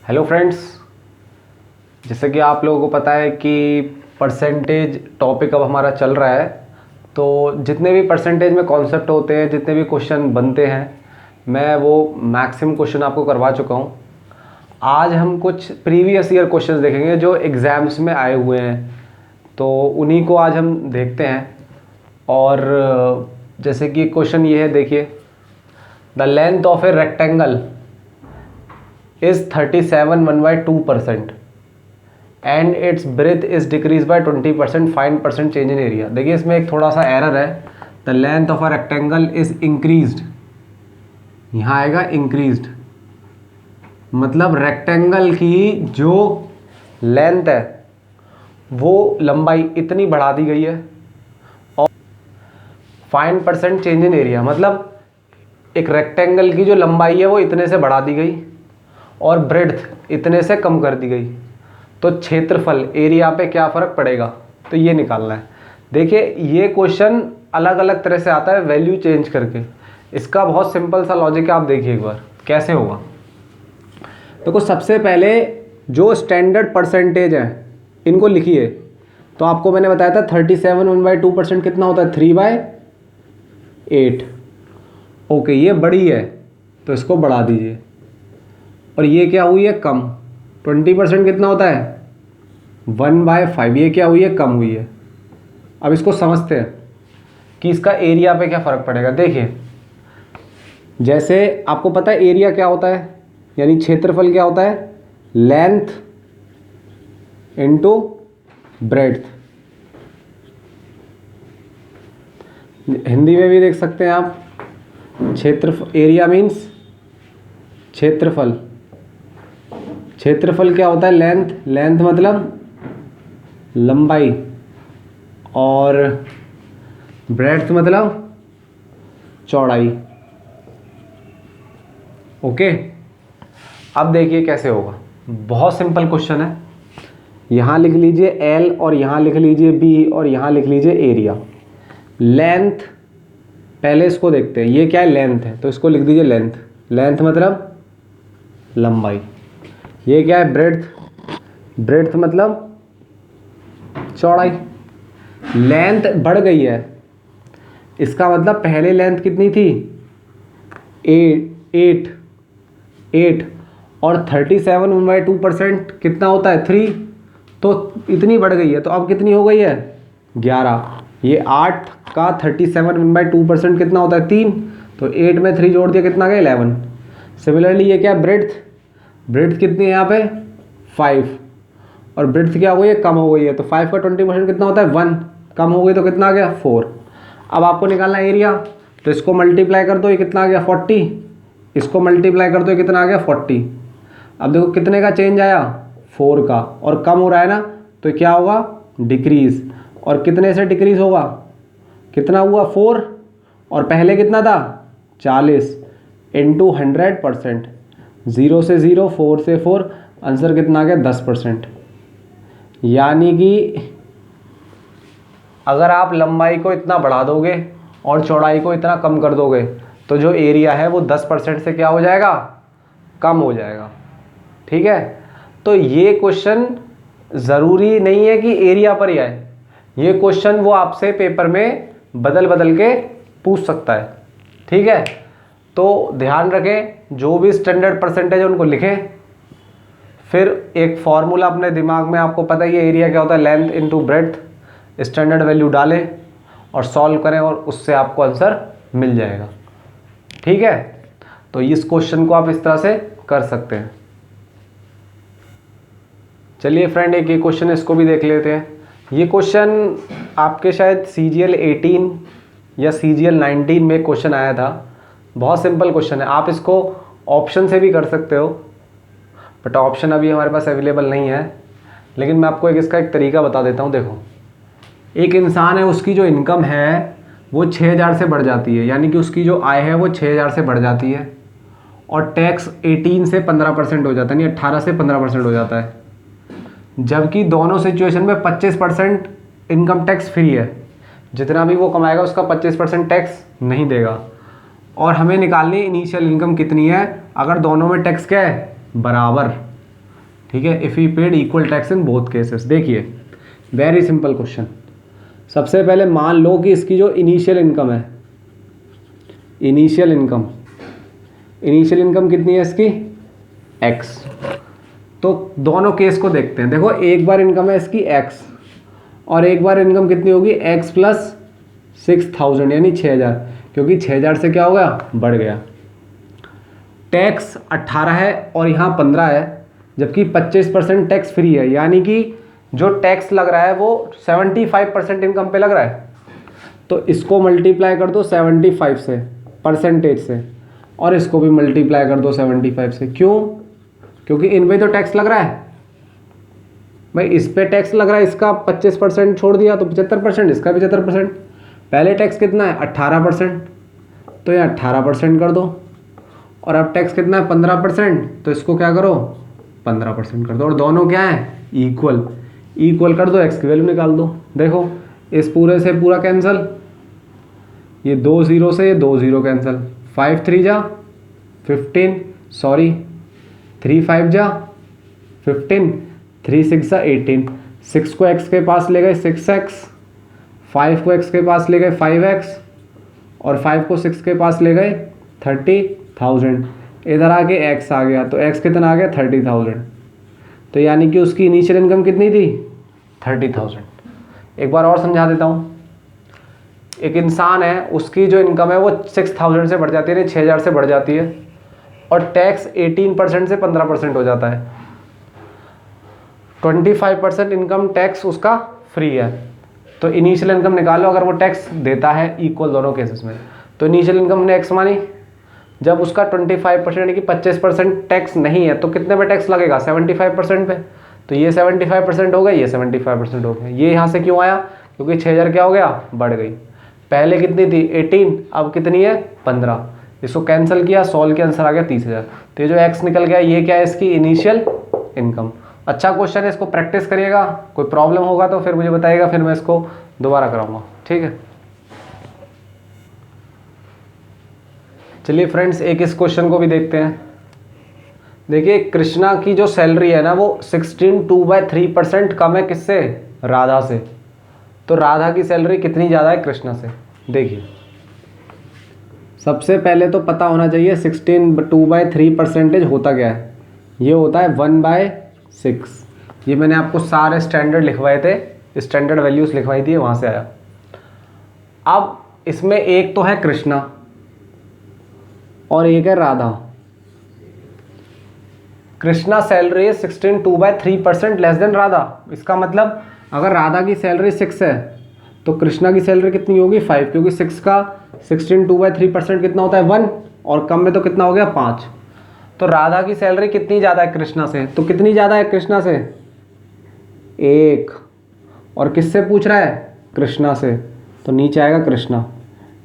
Hello friends, जैसे कि आप लोगों को पता है कि परसेंटेज टॉपिक अब हमारा चल रहा है। तो जितने भी परसेंटेज में कॉन्सेप्ट होते हैं, जितने भी क्वेश्चन बनते हैं, मैं वो मैक्सिमम क्वेश्चन आपको करवा चुका हूँ। आज हम कुछ प्रीवियस ईयर क्वेश्चंस देखेंगे जो एग्ज़ाम्स में आए हुए हैं, तो उन्हीं को आज हम देखते हैं। और जैसे कि क्वेश्चन ये है, देखिए, the length of a rectangle is 37 1/2% and its breadth is decreased by 20%. Find percent change in area। देखिए इसमें एक थोड़ा सा एरर है। The length of a rectangle is increased, यहाँ आएगा इंक्रीज्ड, मतलब रेक्टेंगल की जो लेंथ है वो लंबाई इतनी बढ़ा दी गई है। और find percent change in area, मतलब एक रेक्टेंगल की जो लंबाई है वो इतने से बढ़ा दी गई और ब्रेड्थ इतने से कम कर दी गई, तो क्षेत्रफल एरिया पे क्या फ़र्क पड़ेगा, तो ये निकालना है। देखिए ये क्वेश्चन अलग अलग तरह से आता है वैल्यू चेंज करके। इसका बहुत सिंपल सा लॉजिक है, आप देखिए एक बार कैसे होगा। देखो सबसे पहले जो स्टैंडर्ड परसेंटेज है इनको लिखिए। तो आपको मैंने बताया था 37 1/2% कितना होता है, 3/8। ओके, ये बड़ी है तो इसको बढ़ा दीजिए। और ये क्या हुई है, कम। 20% कितना होता है, 1/5। ये क्या हुई है, कम हुई है। अब इसको समझते हैं कि इसका एरिया पे क्या फ़र्क पड़ेगा। देखिए जैसे आपको पता है एरिया क्या होता है, यानी क्षेत्रफल क्या होता है, लेंथ इनटू ब्रेड्थ। हिंदी में भी देख सकते हैं आप, क्षेत्रफल, एरिया मीन्स क्षेत्रफल। क्षेत्रफल क्या होता है, लेंथ। लेंथ मतलब लंबाई, और ब्रेड्थ मतलब चौड़ाई। ओके, अब देखिए कैसे होगा। बहुत सिंपल क्वेश्चन है। यहाँ लिख लीजिए L और यहाँ लिख लीजिए B और यहाँ लिख लीजिए एरिया। लेंथ, पहले इसको देखते हैं, ये क्या है, लेंथ है, तो इसको लिख दीजिए लेंथ। लेंथ मतलब लंबाई। ये क्या है, ब्रेड्थ। ब्रेड्थ मतलब चौड़ाई। लेंथ बढ़ गई है, इसका मतलब पहले लेंथ कितनी थी, 8 और 37 1/2% कितना होता है, 3, तो इतनी बढ़ गई है। तो अब कितनी हो गई है, 11। ये 8 का 37 1/2% कितना होता है, 3, तो 8 में 3 जोड़ दिया, कितना गया, 11। सिमिलरली ये क्या है, ब्रेड्थ। ब्रेड्थ कितनी है यहाँ पे, 5, और ब्रेड्थ क्या हो गई है, कम हो गई है। तो 5 का 20% कितना होता है, 1, कम हो गई तो कितना आ गया, 4। अब आपको निकालना है एरिया, तो इसको मल्टीप्लाई कर दो, ये कितना आ गया, 40। इसको मल्टीप्लाई कर दो, ये कितना आ गया, 40। अब देखो कितने का चेंज आया, 4 का, और कम हो रहा है ना, तो क्या होगा, डिक्रीज। और कितने से डिक्रीज होगा, कितना हुआ, 4, और पहले कितना था, 40 इंटू 100%। 0 से 0, 4 से 4, आंसर कितना आ गया, 10%। यानी कि अगर आप लंबाई को इतना बढ़ा दोगे और चौड़ाई को इतना कम कर दोगे, तो जो एरिया है वो 10% से क्या हो जाएगा, कम हो जाएगा। ठीक है, तो ये क्वेश्चन ज़रूरी नहीं है कि एरिया पर ही आए। ये क्वेश्चन वो आपसे पेपर में बदल बदल के पूछ सकता है। ठीक है, तो ध्यान रखें, जो भी स्टैंडर्ड परसेंटेज है उनको लिखें। फिर एक फॉर्मूला अपने दिमाग में, आपको पता ही है एरिया क्या होता है, length into breadth. Standard value डालें और सॉल्व करें, और उससे आपको आंसर मिल जाएगा। ठीक है, तो इस क्वेश्चन को आप इस तरह से कर सकते हैं। चलिए फ्रेंड, एक ये क्वेश्चन, इसको भी देख लेते हैं। ये क्वेश्चन आपके शायद CGL 18 या CGL 19 में क्वेश्चन आया था। बहुत सिंपल क्वेश्चन है, आप इसको ऑप्शन से भी कर सकते हो, बट ऑप्शन अभी हमारे पास अवेलेबल नहीं है। लेकिन मैं आपको इसका एक तरीका बता देता हूँ। देखो, एक इंसान है, उसकी जो इनकम है वो 6000 से बढ़ जाती है, यानी कि उसकी जो आय है वो 6000 से बढ़ जाती है, और टैक्स 18 से 15% हो जाता है, यानी 18 से 15% हो जाता है। जबकि दोनों सिचुएशन में 25% इनकम टैक्स फ्री है, जितना भी वो कमाएगा उसका 25% टैक्स नहीं देगा। और हमें निकालनी इनिशियल इनकम कितनी है, अगर दोनों में टैक्स क्या है, बराबर। ठीक है, if he paid equal tax in both cases. देखिए वेरी सिंपल क्वेश्चन। सबसे पहले मान लो कि इसकी जो इनिशियल इनकम है, इनिशियल इनकम कितनी है इसकी, एक्स। तो दोनों केस को देखते हैं। देखो एक बार इनकम है इसकी एक्स और एक बार इनकम कितनी होगी, एक्स प्लस 6000 यानी 6000, क्योंकि 6000 से क्या हो गया, बढ़ गया। टैक्स 18 है और यहाँ 15 है, जबकि 25% टैक्स फ्री है, यानी कि जो टैक्स लग रहा है वो 75% इनकम पे लग रहा है। तो इसको मल्टीप्लाई कर दो 75 से, परसेंटेज से, और इसको भी मल्टीप्लाई कर दो 75 से। क्यों? क्योंकि इन पे तो टैक्स लग रहा है भाई, इस पे टैक्स लग रहा है, इसका 25% छोड़ दिया तो 75%, इसका 75%। पहले टैक्स कितना है 18%, तो यहाँ 18% कर दो, और अब टैक्स कितना है 15%, तो इसको क्या करो 15% कर दो, और दोनों क्या है इक्वल, इक्वल कर दो, एक्स की वैल्यू निकाल दो। देखो इस पूरे से पूरा कैंसिल, ये 2 0 से ये 2 0 कैंसिल, 5 3 जा 15, सॉरी 3 5 जा 15, 3 6 जा 18, 6 को x के पास ले गए 6x, 5 को x के पास ले गए 5x, और 5 को 6 के पास ले गए 30,000। इधर आके x आ गया, तो x कितना आ गया 30,000। तो यानी कि उसकी इनिशियल इनकम कितनी थी 30,000। एक बार और समझा देता हूँ। एक इंसान है, उसकी जो इनकम है वो 6000 से बढ़ जाती है, 6000 से बढ़ जाती है, और टैक्स 18% से 15% हो जाता है। 25% इनकम टैक्स उसका फ्री है। तो इनिशियल इनकम निकालो, अगर वो टैक्स देता है इक्वल दोनों केसेस में, तो इनिशियल इनकम ने एक्स मानी। जब उसका 25% यानी कि 25% टैक्स नहीं है, तो कितने पे टैक्स लगेगा 75% पे। तो ये 75% हो गया, ये 75% हो गया। ये यहाँ से क्यों आया, क्योंकि 6000 क्या हो गया, बढ़ गई। पहले कितनी थी 18, अब कितनी है 15। इसको कैंसिल किया, सॉल्व के आंसर आ गया 30,000। तो ये जो एक्स निकल गया ये क्या है, इसकी इनिशियल इनकम। अच्छा क्वेश्चन है, इसको प्रैक्टिस करिएगा। कोई प्रॉब्लम होगा तो फिर मुझे बताइएगा, फिर मैं इसको दोबारा कराऊंगा, ठीक है। चलिए फ्रेंड्स, एक इस क्वेश्चन को भी देखते हैं। देखिए कृष्णा की जो सैलरी है ना वो 16.2/3% कम है किससे, राधा से। तो राधा की सैलरी कितनी ज़्यादा है कृष्णा से। देखिए सबसे पहले तो पता होना चाहिए 16.2/3% होता क्या है। ये होता है 1/6। ये मैंने आपको सारे स्टैंडर्ड लिखवाए थे, स्टैंडर्ड वैल्यूज़ लिखवाई थी, वहाँ से आया। अब इसमें एक तो है कृष्णा और एक है राधा। कृष्णा सैलरी है 16.2/3% लेस देन राधा। इसका मतलब अगर राधा की सैलरी 6 है तो कृष्णा की सैलरी कितनी होगी 5, क्योंकि 6 का 16.2/3% कितना होता है 1, और कम में तो कितना हो गया 5। तो राधा की सैलरी कितनी ज़्यादा है कृष्णा से, तो कितनी ज़्यादा है कृष्णा से 1, और किससे पूछ रहा है कृष्णा से, तो नीचे आएगा कृष्णा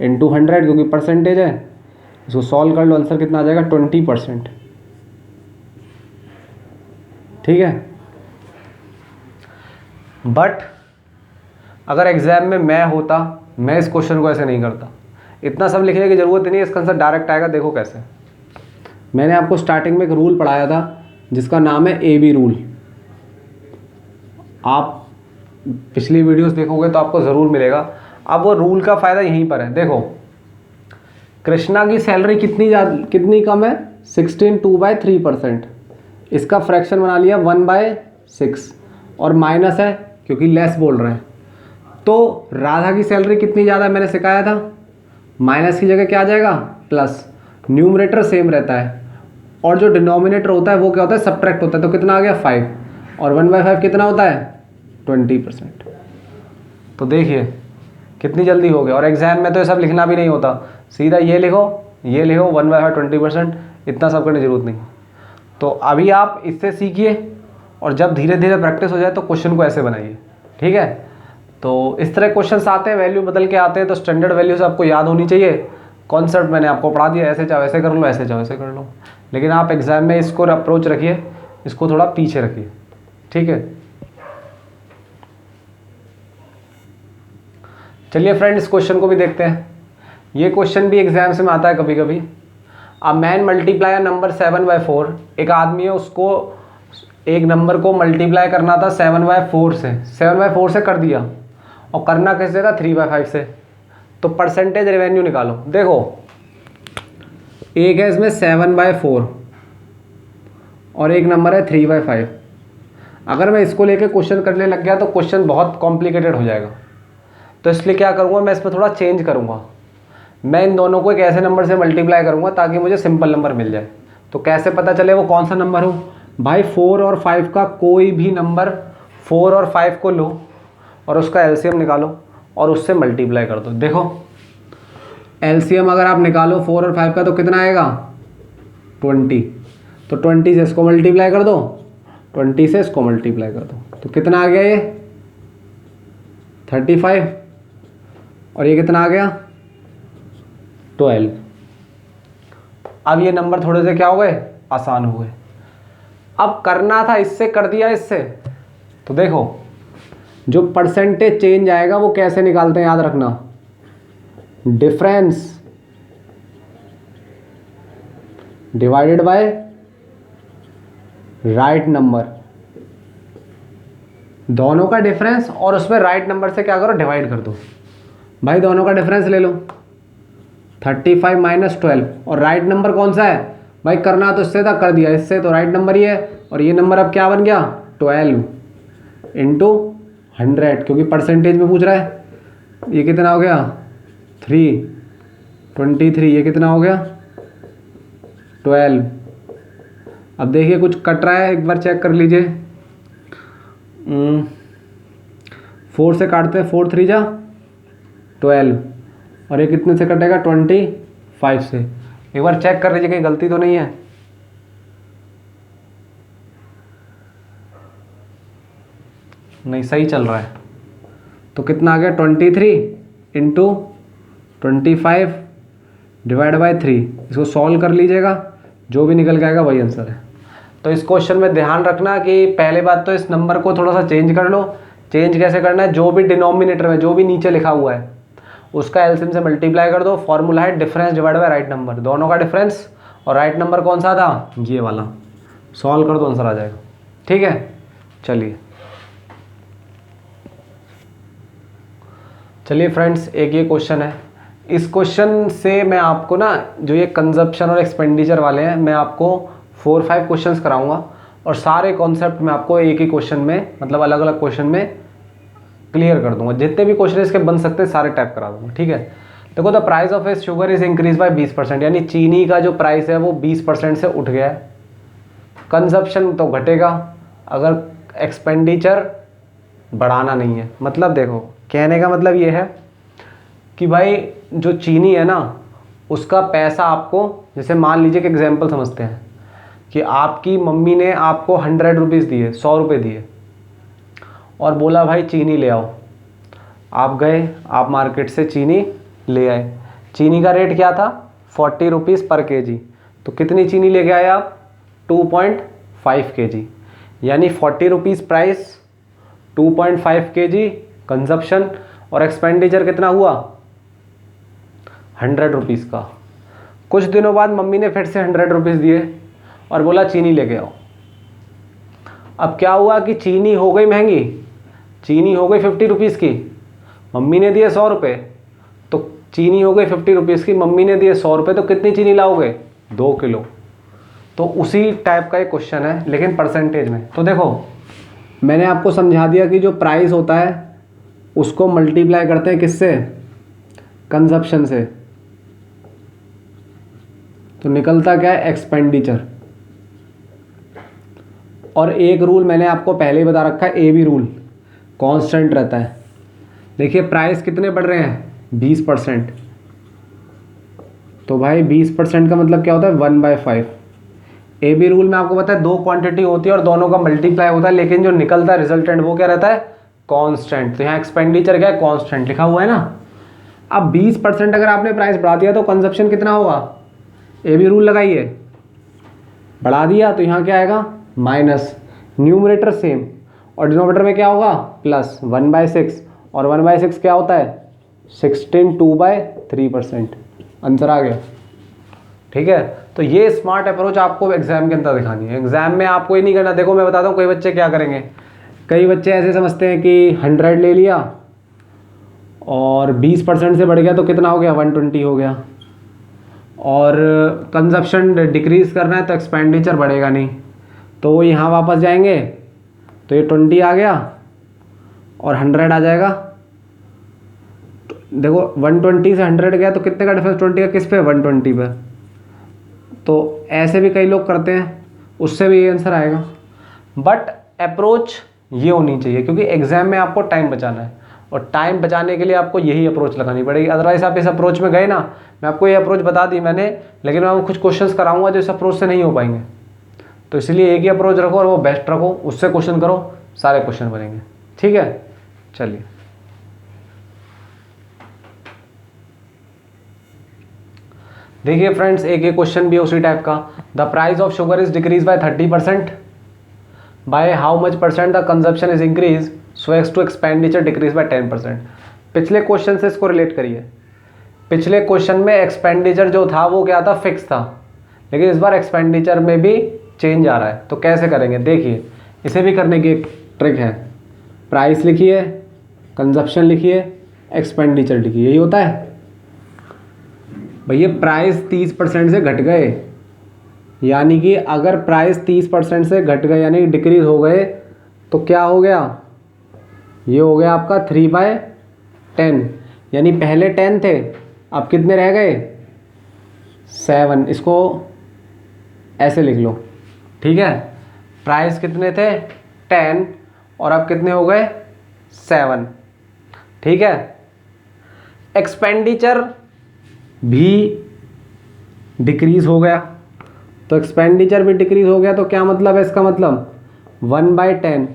इंटू 100, क्योंकि परसेंटेज है। इसको सॉल्व कर लो, आंसर कितना आ जाएगा 20%, ठीक है। बट अगर एग्जाम में मैं होता, मैं इस क्वेश्चन को ऐसे नहीं करता। इतना सब लिखने की जरूरत ही नहीं है, इसका आंसर डायरेक्ट आएगा। देखो कैसे, मैंने आपको स्टार्टिंग में एक रूल पढ़ाया था जिसका नाम है AB रूल। आप पिछली वीडियोस देखोगे तो आपको ज़रूर मिलेगा। अब वो रूल का फ़ायदा यहीं पर है। देखो कृष्णा की सैलरी कितनी कम है 16.2/3%। इसका फ्रैक्शन बना लिया 1/6, और माइनस है क्योंकि लेस बोल रहे हैं। तो राधा की सैलरी कितनी ज़्यादा है, मैंने सिखाया था, माइनस की जगह क्या आ जाएगा प्लस। न्यूमरेटर सेम रहता है और जो डिनोमिनेटर होता है वो क्या होता है सब्ट्रैक्ट होता है। तो कितना आ गया 5, और 1/5 कितना होता है 20%। तो देखिए कितनी जल्दी हो गया। और एग्जाम में तो ये सब लिखना भी नहीं होता, सीधा ये लिखो 1/5 20%, इतना सब करने की जरूरत नहीं। तो अभी आप इससे सीखिए, और जब धीरे धीरे प्रैक्टिस हो जाए तो क्वेश्चन को ऐसे बनाइए, ठीक है। तो इस तरह क्वेश्चंस आते हैं, वैल्यू बदल के आते हैं, तो स्टैंडर्ड वैल्यूज आपको याद होनी चाहिए। कॉन्सेप्ट मैंने आपको पढ़ा दिया, ऐसे चाहो ऐसे कर लो, ऐसे चाहो ऐसे कर लो, लेकिन आप एग्जाम में इसको अप्रोच रखिए, इसको थोड़ा पीछे रखिए, ठीक है। चलिए फ्रेंड, इस क्वेश्चन को भी देखते हैं। ये क्वेश्चन भी एग्जाम्स में आता है कभी कभी। A man multiply number 7/4। एक आदमी है, उसको एक नंबर को मल्टीप्लाई करना था 7/4 से, 7/4 से कर दिया, और करना कैसे था 3/5 से। तो परसेंटेज रेवेन्यू निकालो। देखो एक है इसमें 7/4 और एक नंबर है 3/5। अगर मैं इसको लेके क्वेश्चन करने लग गया तो क्वेश्चन बहुत कॉम्प्लिकेटेड हो जाएगा। तो इसलिए क्या करूँगा, मैं इसमें थोड़ा चेंज करूँगा। मैं इन दोनों को एक ऐसे नंबर से मल्टीप्लाई करूँगा ताकि मुझे सिंपल नंबर मिल जाए। तो कैसे पता चले वो कौन सा नंबर हो भाई, 4 और 5 का कोई भी नंबर 4 और 5 को लो और उसका एलसीएम निकालो और उससे मल्टीप्लाई कर दो। देखो एलसीएम अगर आप निकालो 4 और 5 का तो कितना आएगा 20। तो 20 से इसको मल्टीप्लाई कर दो, 20 से इसको मल्टीप्लाई कर दो, तो कितना आ गया ये 35, और ये कितना आ गया 12। अब ये नंबर थोड़े से क्या हो गए, आसान हो गए। अब करना था इससे, कर दिया इससे। तो देखो जो परसेंटेज चेंज आएगा वो कैसे निकालते हैं, याद रखना, difference divided by right number, दोनों का डिफरेंस, और उसमें राइट नंबर से क्या करो डिवाइड कर दो। भाई दोनों का डिफरेंस ले लो 35 - 12, और राइट नंबर कौन सा है भाई, करना तो इससे था कर दिया इससे, तो राइट नंबर ये है। और ये नंबर अब क्या बन गया 12 × 100, क्योंकि परसेंटेज में पूछ रहा है। ये कितना हो गया 23, ये कितना हो गया 12। अब देखिए कुछ कट रहा है, एक बार चेक कर लीजिए। 4 से काटते हैं, 4 × 3 = 12, और ये कितने से कटेगा 25 से। एक बार चेक कर लीजिए कहीं गलती तो नहीं है। नहीं, सही चल रहा है। तो कितना आ गया 23 × 25 डिवाइड बाय 3। इसको सॉल्व कर लीजिएगा, जो भी निकल के आएगा वही आंसर है। तो इस क्वेश्चन में ध्यान रखना कि पहले बात तो इस नंबर को थोड़ा सा चेंज कर लो। चेंज कैसे करना है, जो भी डिनोमिनेटर में जो भी नीचे लिखा हुआ है उसका एलसीएम से मल्टीप्लाई कर दो। फॉर्मूला है difference divide by right number, दोनों का डिफरेंस, और राइट नंबर कौन सा था ये वाला। सॉल्व कर दो आंसर आ जाएगा। ठीक है, चलिए फ्रेंड्स, एक ये क्वेश्चन है। इस क्वेश्चन से मैं आपको ना जो ये कंजप्शन और एक्सपेंडिचर वाले हैं, मैं आपको 4-5 क्वेश्चंस कराऊंगा, और सारे कॉन्सेप्ट मैं आपको एक ही क्वेश्चन में, मतलब अलग अलग क्वेश्चन में क्लियर कर दूंगा। जितने भी क्वेश्चन इसके बन सकते हैं सारे टाइप करा दूंगा। ठीक है, देखो the price of A sugar is increase by 20%, यानी चीनी का जो प्राइस है वो 20% से उठ गया है। कंजप्शन तो घटेगा अगर एक्सपेंडिचर बढ़ाना नहीं है। मतलब देखो कहने का मतलब ये है कि भाई जो चीनी है ना उसका पैसा आपको, जैसे मान लीजिए कि एग्जाम्पल समझते हैं कि आपकी मम्मी ने आपको 100 रुपीज़ दिए, 100 रुपये दिए, और बोला भाई चीनी ले आओ। आप गए, आप मार्केट से चीनी ले आए। चीनी का रेट क्या था 40 रुपीज़ पर केजी। तो कितनी चीनी लेके आए आप 2.5 केजी, यानी 40 रुपीज़ प्राइस, 2.5 केजी कंजप्शन, और एक्सपेंडिचर कितना हुआ 100 रुपीज़ का। कुछ दिनों बाद मम्मी ने फिर से 100 रुपीज़ दिए और बोला चीनी लेके आओ। अब क्या हुआ कि चीनी हो गई महंगी, चीनी हो गई 50 रुपीज़ की, मम्मी ने दिए 100 रुपये, तो चीनी हो गई 50 रुपीज़ की, मम्मी ने दिए 100 रुपये, तो कितनी चीनी लाओगे 2 किलो। तो उसी टाइप का एक क्वेश्चन है लेकिन परसेंटेज में। तो देखो मैंने आपको समझा दिया कि जो प्राइस होता है उसको मल्टीप्लाई करते हैं किससे, कंजप्शन से, तो निकलता क्या है एक्सपेंडिचर। और एक रूल मैंने आपको पहले ही बता रखा है, ए बी रूल, कांस्टेंट रहता है। देखिए प्राइस कितने बढ़ रहे हैं 20%, तो भाई 20% का मतलब क्या होता है 1/5। ए बी रूल में आपको पता है 2 क्वांटिटी होती है और दोनों का मल्टीप्लाई होता है, लेकिन जो निकलता है रिजल्टेंट वो क्या रहता है कांस्टेंट। तो यहाँ एक्सपेंडिचर क्या है कांस्टेंट लिखा हुआ है ना। अब 20% अगर आपने प्राइस बढ़ा दिया तो कंजप्शन कितना होगा, ए बी रूल लगाइए, बढ़ा दिया तो यहाँ क्या आएगा माइनस, न्यूमरेटर सेम और डिनोमिनेटर में क्या होगा प्लस 1/6, और 1/6 क्या होता है 16, 2/3%। आंसर आ गया। ठीक है। तो ये स्मार्ट अप्रोच आपको एग्जाम के अंदर दिखानी है। एग्जाम में आपको ये नहीं करना। देखो मैं बताता हूँ कई बच्चे क्या करेंगे, कई बच्चे ऐसे समझते हैं कि 100 ले लिया और 20% से बढ़ गया तो कितना हो गया, 120 हो गया, और कंजप्शन डिक्रीज़ करना है तो एक्सपेंडिचर बढ़ेगा नहीं, तो वो यहाँ वापस जाएंगे तो ये 20 आ गया और 100 आ जाएगा। देखो 120 से 100 गया तो कितने का डिफरेंस, 20 का किस पे, 120 पे। तो ऐसे भी कई लोग करते हैं, उससे भी ये आंसर आएगा। बट अप्रोच ये होनी चाहिए, क्योंकि एग्जाम में आपको टाइम बचाना है और टाइम बचाने के लिए आपको यही अप्रोच लगानी पड़ेगी। अदरवाइज आप इस अप्रोच में गए ना, मैं आपको ये अप्रोच बता दी मैंने, लेकिन मैं आपको कुछ क्वेश्चंस कराऊंगा जो इस अप्रोच से नहीं हो पाएंगे। तो इसलिए एक ही अप्रोच रखो और वो बेस्ट रखो, उससे क्वेश्चन करो, सारे क्वेश्चन बनेंगे। ठीक है, चलिए देखिए फ्रेंड्स, एक क्वेश्चन भी है उसी टाइप का। The price of sugar is decrease by 30%, by how much percent the consumption is increase so X to expenditure decrease by 10%। पिछले क्वेश्चन से इसको रिलेट करिए। पिछले क्वेश्चन में एक्सपेंडिचर जो था वो क्या था, फिक्स था, लेकिन इस बार एक्सपेंडिचर में भी चेंज आ रहा है। तो कैसे करेंगे, देखिए इसे भी करने की एक ट्रिक है। प्राइस लिखिए, कंजप्शन लिखिए, एक्सपेंडिचर लिखिए, यही होता है भैया। प्राइस 30% से घट गए, यानी कि अगर प्राइस 30% से घट गए यानी डिक्रीज हो गए तो क्या हो गया, ये हो गया आपका 3/10, यानी पहले 10 थे, अब कितने रह गए, 7। इसको ऐसे लिख लो, ठीक है। प्राइस कितने थे, 10, और अब कितने हो गए, 7, ठीक है। एक्सपेंडिचर भी डिक्रीज हो गया, तो एक्सपेंडिचर भी डिक्रीज हो गया तो क्या मतलब है, इसका मतलब 1/10,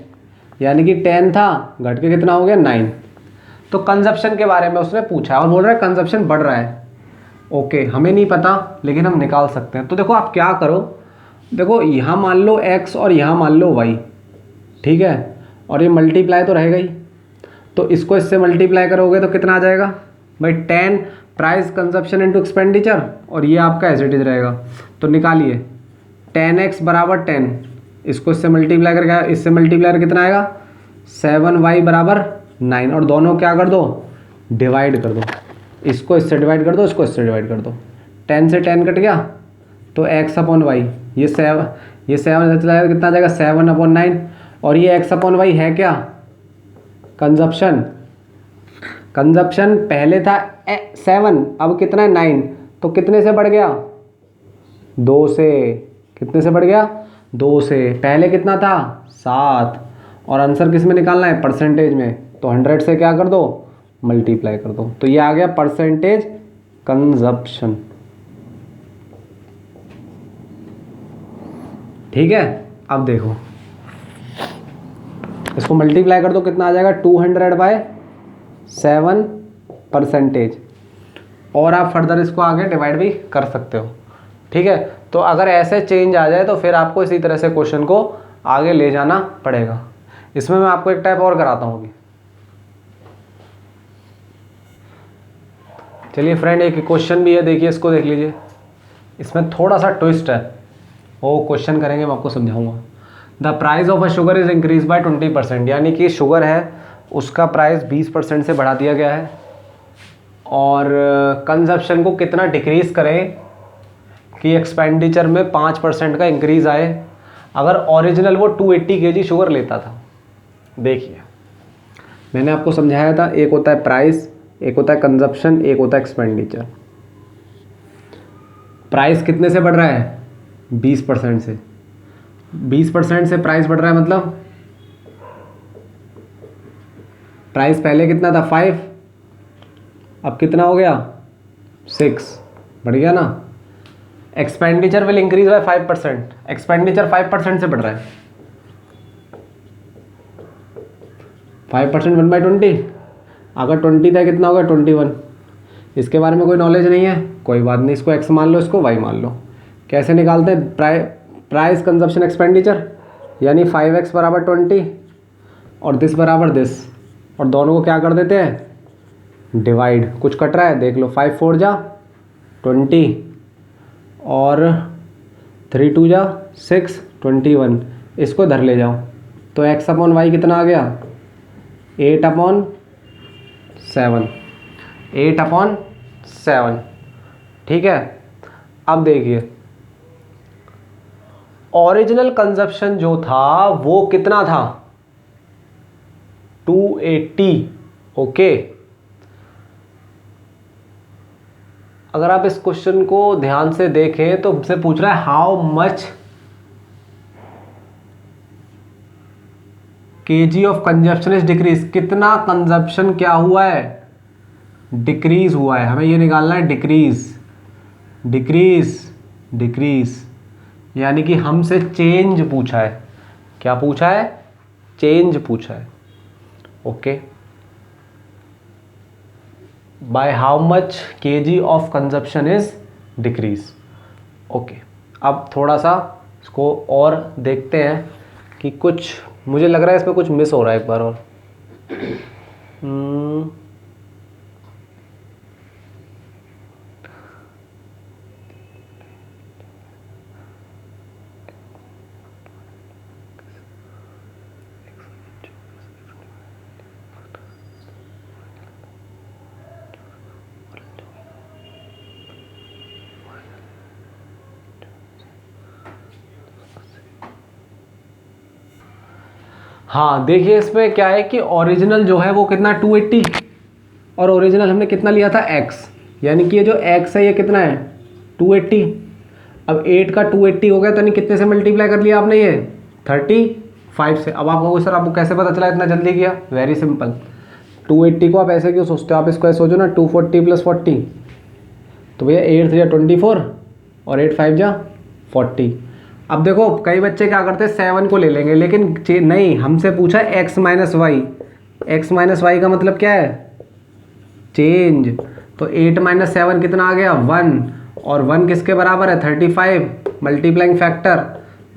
यानी कि 10 था घट के कितना हो गया, 9। तो कंजप्शन के बारे में उसने पूछा और बोल रहा है कंजप्शन बढ़ रहा है। ओके, हमें नहीं पता लेकिन हम निकाल सकते हैं। तो देखो आप क्या करो, देखो यहाँ मान लो x और यहाँ मान लो y, ठीक है, और ये मल्टीप्लाई तो रहेगा ही, तो इसको इससे मल्टीप्लाई करोगे तो कितना आ जाएगा भाई, 10 प्राइस कंजप्शन इनटू एक्सपेंडिचर, और ये आपका एज इट इज रहेगा। तो निकालिए 10x बराबर 10, इसको इससे मल्टीप्लाई करके, इससे मल्टीप्लाई करके कितना आएगा, 7y बराबर 9, और दोनों क्या कर दो, डिवाइड कर दो। इसको इससे डिवाइड कर दो, इसको इससे डिवाइड कर दो, 10 से 10 कट गया तो x/y, ये 7 चला जाएगा, कितना आ जाएगा, 7/9, और ये x/y है क्या, कंजप्शन। कंजप्शन पहले था 7, अब कितना है, 9, तो कितने से बढ़ गया, 2 से। कितने से बढ़ गया, 2 से। पहले कितना था, 7, और आंसर किस में निकालना है, परसेंटेज में, तो 100 से क्या कर दो, मल्टीप्लाई कर दो, तो ये आ गया परसेंटेज कंजप्शन। ठीक है, अब देखो इसको मल्टीप्लाई कर दो, कितना आ जाएगा, 200/7 परसेंटेज, और आप फर्दर इसको आगे डिवाइड भी कर सकते हो। ठीक है, तो अगर ऐसे चेंज आ जाए तो फिर आपको इसी तरह से क्वेश्चन को आगे ले जाना पड़ेगा। इसमें मैं आपको एक टाइप और कराता हूँ अभी। चलिए फ्रेंड, एक क्वेश्चन भी है, देखिए इसको देख लीजिए। इसमें थोड़ा सा ट्विस्ट है, वो क्वेश्चन करेंगे मैं आपको समझाऊंगा। The price of a sugar is increase by 20%, यानी कि शुगर है उसका प्राइस 20% से बढ़ा दिया गया है, और कंजप्शन को कितना डिक्रीज़ करें कि एक्सपेंडिचर में 5% का इंक्रीज़ आए। अगर ओरिजिनल वो 280 kg शुगर लेता था। देखिए मैंने आपको समझाया था, एक होता है प्राइस, एक होता है कंजप्शन, एक होता है एक्सपेंडिचर। प्राइस कितने से बढ़ रहा है, 20% से। 20% से प्राइस बढ़ रहा है, मतलब प्राइस पहले कितना था, 5, अब कितना हो गया, 6, बढ़ गया ना। Expenditure will increase by 5%, expenditure 5% से बढ़ रहा है, 5% 1/20, अगर 20 था कितना होगा, 21। इसके बारे में कोई नॉलेज नहीं है, कोई बात नहीं, इसको x मान लो, इसको y मान लो। कैसे निकालते हैं, प्राइस कंजप्शन एक्सपेंडिचर, यानी 5x बराबर 20 और दिस बराबर दिस, और दोनों को क्या कर देते हैं, डिवाइड। कुछ कट रहा है देख लो, 5 4 जा 20, और 3 2 जा 6 21, इसको धर ले जाओ तो x अपॉन वाई कितना आ गया 8/7, 8/7। ठीक है, अब देखिए ओरिजिनल कंजप्शन जो था वो कितना था 280। ओके, अगर आप इस क्वेश्चन को ध्यान से देखें तो हमसे पूछ रहा है how much KG of consumption is decrease, कितना कंजप्शन क्या हुआ है डिक्रीज हुआ है, हमें ये निकालना है डिक्रीज, डिक्रीज, डिक्रीज, यानी कि हमसे चेंज पूछा है। क्या पूछा है? चेंज पूछा है। Okay, bye how much KG of consumption is decrease. Okay, अब थोड़ा सा इसको और देखते हैं कि कुछ, मुझे लग रहा है इसमें कुछ मिस हो रहा है एक बार और। हाँ देखिए, इसमें क्या है कि ओरिजिनल जो है वो कितना 280, और ओरिजिनल हमने कितना लिया था x, यानी कि ये जो x है ये कितना है 280। अब 8 का 280 हो गया तो नहीं, कितने से मल्टीप्लाई कर लिया आपने ये 35 से। अब आप कहोगे सर आपको कैसे पता चला इतना जल्दी किया? वेरी सिंपल, 280 को आप ऐसे क्यों सोचते हो, आप इसको ऐसे सोचो ना 240 + 40, तो भैया 8 3 24 और 8 5 जा 40। अब देखो कई बच्चे क्या करते हैं 7 को ले लेंगे, लेकिन नहीं, हमसे पूछा x minus Y, x minus Y का मतलब क्या है चेंज, तो 8 - 7 कितना आ गया 1, और 1 किसके बराबर है 35, मल्टीप्लाइंग फैक्टर,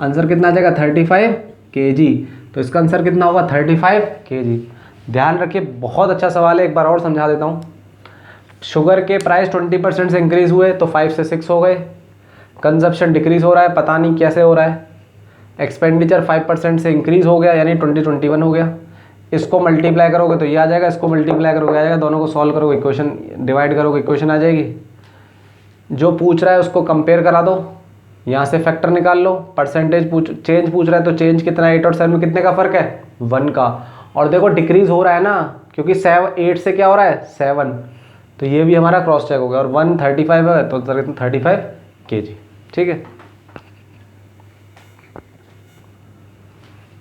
आंसर कितना आ जाएगा 35 kg, तो इसका आंसर कितना होगा 35 kg। ध्यान रखिए, बहुत अच्छा सवाल है, एक बार और समझा देता हूँ। शुगर के प्राइस 20% से इंक्रीज हुए तो 5 से 6 हो गए, कंजप्शन डिक्रीज हो रहा है, पता नहीं कैसे हो रहा है, एक्सपेंडिचर 5% से इंक्रीज हो गया यानी 2021 हो गया। इसको मल्टीप्लाई करोगे तो ये आ जाएगा, इसको मल्टीप्लाई करोगे आ जाएगा, दोनों को सॉल्व करोगे इक्वेशन, डिवाइड करोगे इक्वेशन आ जाएगी। जो पूछ रहा है उसको कंपेयर करा दो, यहाँ से फैक्टर निकाल लो, परसेंटेज चेंज पूछ रहा है तो चेंज कितना है 8 और 7 में कितने का फ़र्क है 1 का, और देखो डिक्रीज हो रहा है ना, क्योंकि 8 से क्या हो रहा है 7, तो ये भी हमारा क्रॉस चेक हो गया, और 1 35 है तो 35 kg। ठीक है,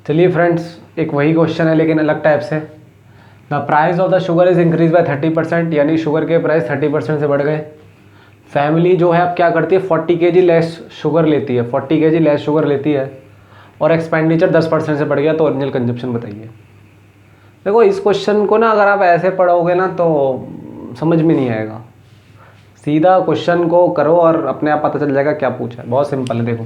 चलिए फ्रेंड्स, एक वही क्वेश्चन है लेकिन अलग टाइप से। The price of the sugar is increase by 30%, यानी शुगर के प्राइस 30% से बढ़ गए। फैमिली जो है अब क्या करती है 40 kg लेस शुगर लेती है, 40 kg लेस शुगर लेती है, और एक्सपेंडिचर 10% से बढ़ गया, तो ओरिजिनल कंजप्शन बताइए। देखो इस क्वेश्चन को ना अगर आप ऐसे पढ़ोगे ना तो समझ में नहीं आएगा, सीधा क्वेश्चन को करो और अपने आप पता चल जाएगा क्या पूछा है, बहुत सिंपल है। देखो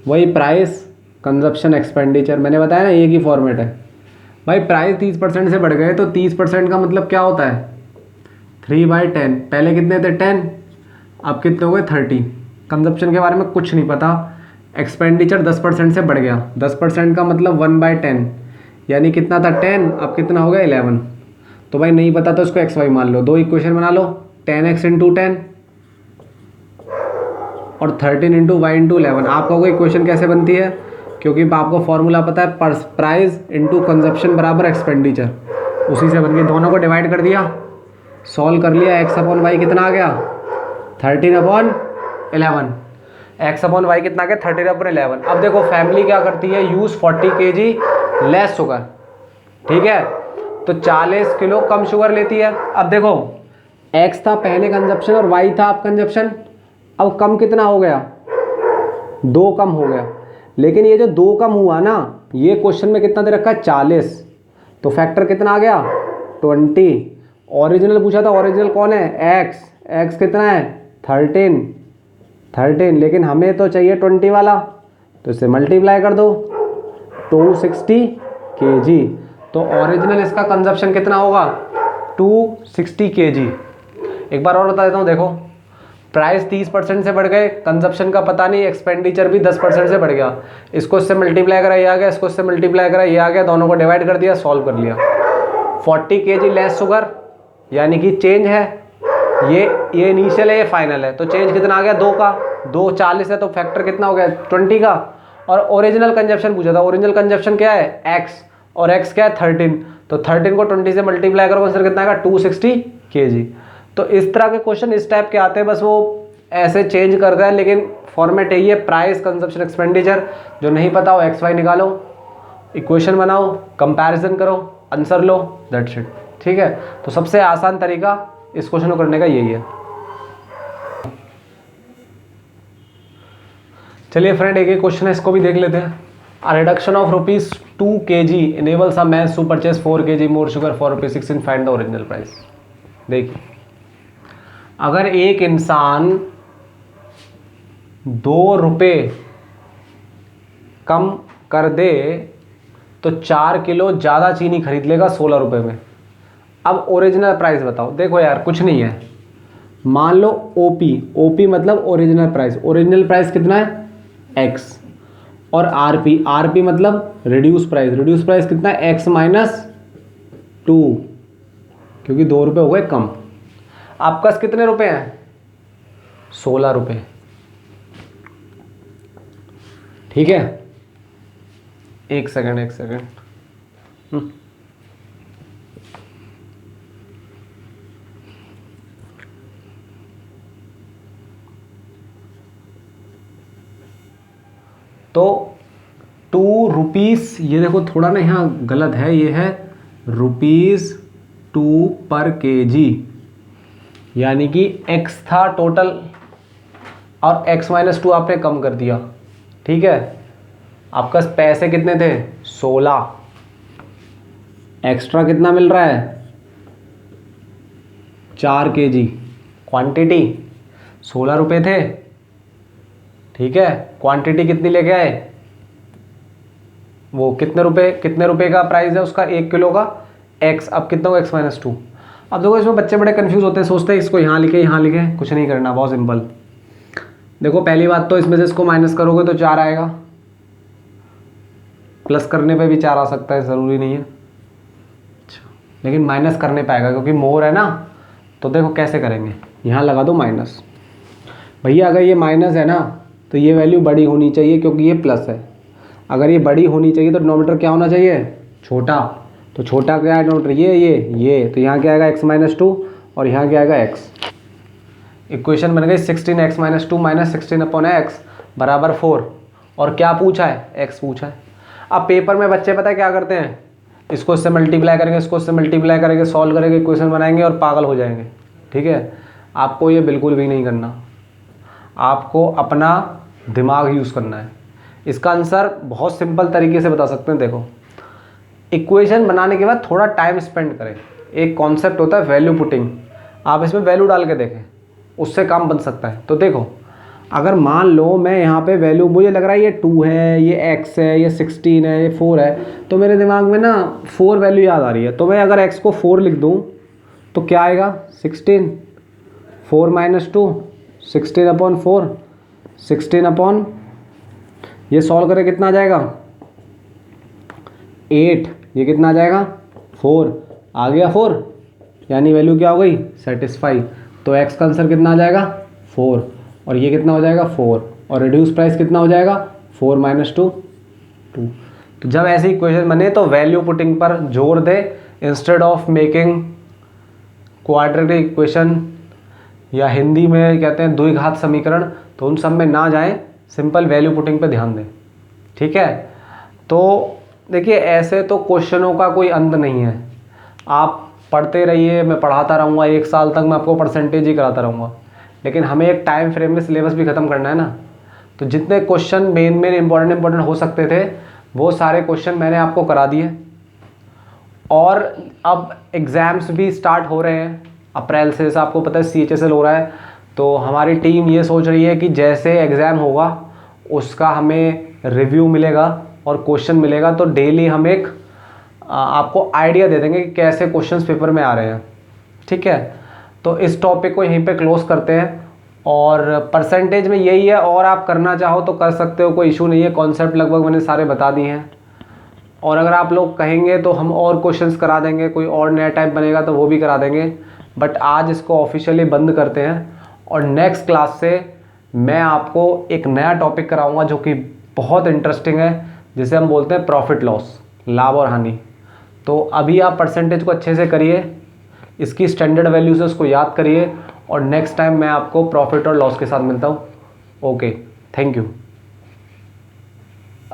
वही प्राइस कंजप्शन एक्सपेंडिचर, मैंने बताया ना एक ही फॉर्मेट है भाई। प्राइस 30% से बढ़ गए तो 30% का मतलब क्या होता है 3/10, पहले कितने थे 10, अब कितने हो गए 30। कंजप्शन के बारे में कुछ नहीं पता, एक्सपेंडिचर 10% से बढ़ गया, 10% का मतलब 1/10, यानी कितना था 10, अब कितना हो गया 11। तो भाई नहीं पता तो इसको एक्स वाई मान लो, दो इक्वेशन बना लो, 10x × 10 और 13 × y × 11। आप कहोगे इक्वेशन कैसे बनती है, क्योंकि आपको फॉर्मूला पता है प्राइस इंटू कंजप्शन बराबर एक्सपेंडिचर, उसी से बन गई। दोनों को डिवाइड कर दिया, सॉल्व कर लिया, x/y कितना आ गया 13/11, x/y कितना आ गया 13/11। अब देखो फैमिली क्या करती है, यूज़ 40 kg लेस शुगर, ठीक है, तो 40 किलो कम शुगर लेती है। अब देखो x था पहले कंजप्शन और y था अब कंजप्शन, अब कम कितना हो गया 2 कम हो गया, लेकिन ये जो 2 कम हुआ ना, ये क्वेश्चन में कितना दे रखा है 40, तो फैक्टर कितना आ गया 20। ओरिजिनल पूछा था, ओरिजिनल कौन है x कितना है 13, लेकिन हमें तो चाहिए 20 वाला, तो इसे मल्टीप्लाई कर दो 260 kg, तो ओरिजिनल इसका कंजप्शन कितना होगा 260 kg। एक बार और बता देता हूँ, देखो प्राइस 30% से बढ़ गए, कंजप्शन का पता नहीं, एक्सपेंडिचर भी 10% से बढ़ गया। इसको इससे मल्टीप्लाई करा ये आ गया, इसको इससे मल्टीप्लाई करा ये आ गया, दोनों को डिवाइड कर दिया, सॉल्व कर लिया। 40 kg लेस शुगर यानी कि चेंज है, ये इनिशियल है, ये फाइनल है, तो चेंज कितना आ गया 2 का, 2 40 है तो फैक्टर कितना हो गया 20 का। और ओरिजिनल कंजप्शन पूछा था, ओरिजिनल कंजप्शन क्या है x, और x क्या है 13, तो 13 को 20 से मल्टीप्लाई करो आंसर कितना आएगा 260 kg। तो इस तरह के क्वेश्चन इस टाइप के आते हैं, बस वो ऐसे चेंज करता है, लेकिन फॉर्मेट यही है, प्राइस, कंजप्शन, एक्सपेंडिचर। जो नहीं पता हो एक्स वाई निकालो, इक्वेशन बनाओ, कंपैरिजन करो, आंसर लो, दैट्स इट। ठीक है, तो सबसे आसान तरीका इस क्वेश्चन को करने का यही है। चलिए फ्रेंड, एक क्वेश्चन है, इसको भी देख लेते हैं। A reduction of ₹2 kg enables a man to purchase 4 kg more sugar for ₹16. Find the original price। देखिए, अगर एक इंसान 2 रुपये कम कर दे तो 4 किलो ज़्यादा चीनी खरीद लेगा 16 रुपये में। अब ओरिजिनल प्राइस बताओ। देखो यार, कुछ नहीं है, मान लो ओपी मतलब ओरिजिनल प्राइस, ओरिजिनल प्राइस कितना है एक्स, और आरपी मतलब रिड्यूस प्राइस कितना है एक्स माइनस 2, क्योंकि 2 रुपये हो गए कम। आपका कितने रुपए हैं 16 रुपये। ठीक है, एक सेकंड। तो 2 रुपीस, ये देखो थोड़ा ना यहाँ गलत है, ये है ₹2 पर kg, यानी कि x था टोटल और x माइनस 2 आपने कम कर दिया। ठीक है, आपका पैसे कितने थे 16, एक्स्ट्रा कितना मिल रहा है 4 kg, क्वांटिटी 16 रुपये थे। ठीक है, क्वांटिटी कितनी लेके आए, वो कितने रुपए का प्राइस है उसका 1 किलो का x, अब कितना होगा x माइनस 2। अब देखो इसमें बच्चे बड़े कंफ्यूज होते हैं, सोचते हैं इसको यहाँ लिखे, कुछ नहीं करना, बहुत सिंपल। देखो पहली बात तो इसमें से इसको माइनस करोगे तो 4 आएगा, प्लस करने पे भी 4 आ सकता है, ज़रूरी नहीं है। अच्छा, लेकिन माइनस करने पाएगा क्योंकि मोर है ना, तो देखो कैसे करेंगे, यहाँ लगा दो माइनस। भैया अगर ये माइनस है ना तो ये वैल्यू बड़ी होनी चाहिए क्योंकि ये प्लस है। अगर ये बड़ी होनी चाहिए तो डिनोमिनेटर क्या होना चाहिए छोटा, तो छोटा क्या है डिनोमिनेटर ये, तो यहाँ क्या आएगा x माइनस 2 और यहाँ क्या आएगा x। इक्वेशन बन गई 16x माइनस 2 माइनस 16/x बराबर 4, और क्या पूछा है x पूछा है। अब पेपर में बच्चे पता है क्या करते हैं, इसको इससे मल्टीप्लाई करेंगे, इसको इससे मल्टीप्लाई करेंगे, सॉल्व करेंगे, इक्वेशन बनाएंगे और पागल हो जाएंगे। ठीक है, आपको ये बिल्कुल भी नहीं करना, आपको अपना दिमाग यूज़ करना है। इसका आंसर बहुत सिंपल तरीके से बता सकते हैं। देखो, इक्वेशन बनाने के बाद थोड़ा टाइम स्पेंड करें, एक कॉन्सेप्ट होता है वैल्यू पुटिंग, आप इसमें वैल्यू डाल के देखें, उससे काम बन सकता है। तो देखो, अगर मान लो मैं यहाँ पे वैल्यू, मुझे लग रहा है ये 2 है, ये x है, ये 16 है, ये 4 है, तो मेरे दिमाग में ना 4 वैल्यू याद आ रही है, तो मैं अगर x को 4 लिख दूँ तो क्या आएगा 16, 4 माइनस 2 16/4, 16 ये सॉल्व करें कितना आ जाएगा 8, ये कितना आ जाएगा 4, आ गया 4, यानी वैल्यू क्या हो गई सेटिस्फाई। तो x का आंसर कितना आ जाएगा 4, और ये कितना हो जाएगा 4, और रिड्यूस प्राइस कितना हो जाएगा 4 माइनस 2 2। तो जब ऐसी इक्वेशन बने तो वैल्यू पुटिंग पर जोर दे, instead of making quadratic equation, या हिंदी में कहते हैं द्विघात समीकरण, तो उन सब में ना जाएं, सिंपल वैल्यू पुटिंग पे ध्यान दें। ठीक है, तो देखिए ऐसे तो क्वेश्चनों का कोई अंत नहीं है, आप पढ़ते रहिए, मैं पढ़ाता रहूँगा, 1 साल तक मैं आपको परसेंटेज ही कराता रहूँगा, लेकिन हमें एक टाइम फ्रेम में सिलेबस भी ख़त्म करना है ना। तो जितने क्वेश्चन मेन इंपॉर्टेंट हो सकते थे वो सारे क्वेश्चन मैंने आपको करा दिए, और अब एग्ज़ाम्स भी स्टार्ट हो रहे हैं अप्रैल से, जैसे आपको पता है CHSL हो रहा है, तो हमारी टीम ये सोच रही है कि जैसे एग्ज़ाम होगा उसका हमें रिव्यू मिलेगा और क्वेश्चन मिलेगा, तो डेली हम एक आपको आइडिया दे देंगे कि कैसे क्वेश्चंस पेपर में आ रहे हैं। ठीक है, तो इस टॉपिक को यहीं पे क्लोज करते हैं, और परसेंटेज में यही है, और आप करना चाहो तो कर सकते हो, कोई इशू नहीं है। कॉन्सेप्ट लगभग मैंने सारे बता दिए हैं, और अगर आप लोग कहेंगे तो हम और क्वेश्चंस करा देंगे, कोई और नया टाइप बनेगा तो वो भी करा देंगे। बट आज इसको ऑफिशियली बंद करते हैं, और नेक्स्ट क्लास से मैं आपको एक नया टॉपिक कराऊंगा जो कि बहुत इंटरेस्टिंग है, जिसे हम बोलते हैं प्रॉफिट लॉस, लाभ और हानि। तो अभी आप परसेंटेज को अच्छे से करिए, इसकी स्टैंडर्ड वैल्यू से उसको याद करिए, और नेक्स्ट टाइम मैं आपको प्रॉफिट और लॉस के साथ मिलता हूँ। Okay, thank you.